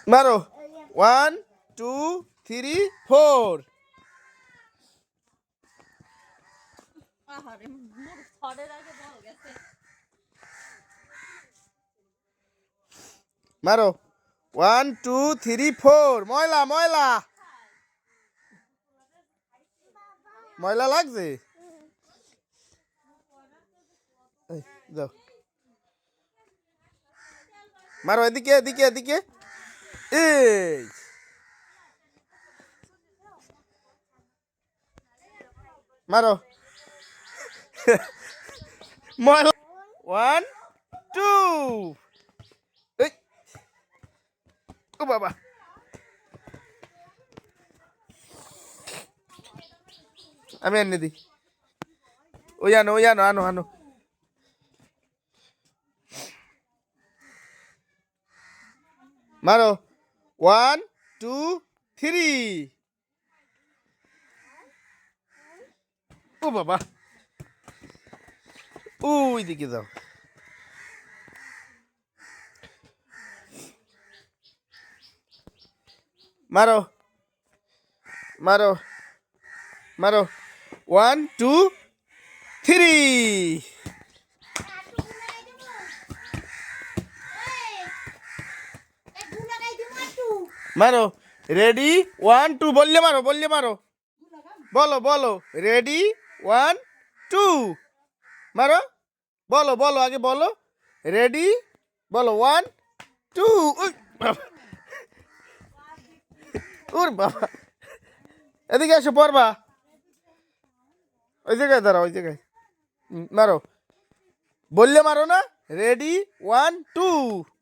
মারো 1 2 3 4 মারো 1 2 3 4 ময়লা ময়লা ময়লা লাগছে যাও মারো এদিকে এদিকে এদিকে এই মারো ময়লা 1 2 এই ও বাবা আমি এনে দিই ওই আনো আনো আনো মারো 1 2 3 ও বাবা ওই দিকে যাও মারো মারো মারো 1 2 3 মারো রেডি 1 2 বললে মারো বলো বলো রেডি 1 2 মারো বলো বলো আগে বলো রেডি বলো 1 2 ওর বাবা এদিকে এসে পড়বা ওই জায়গায় দাঁড়া ওই জায়গায় মারো বললে মারো না রেডি 1 2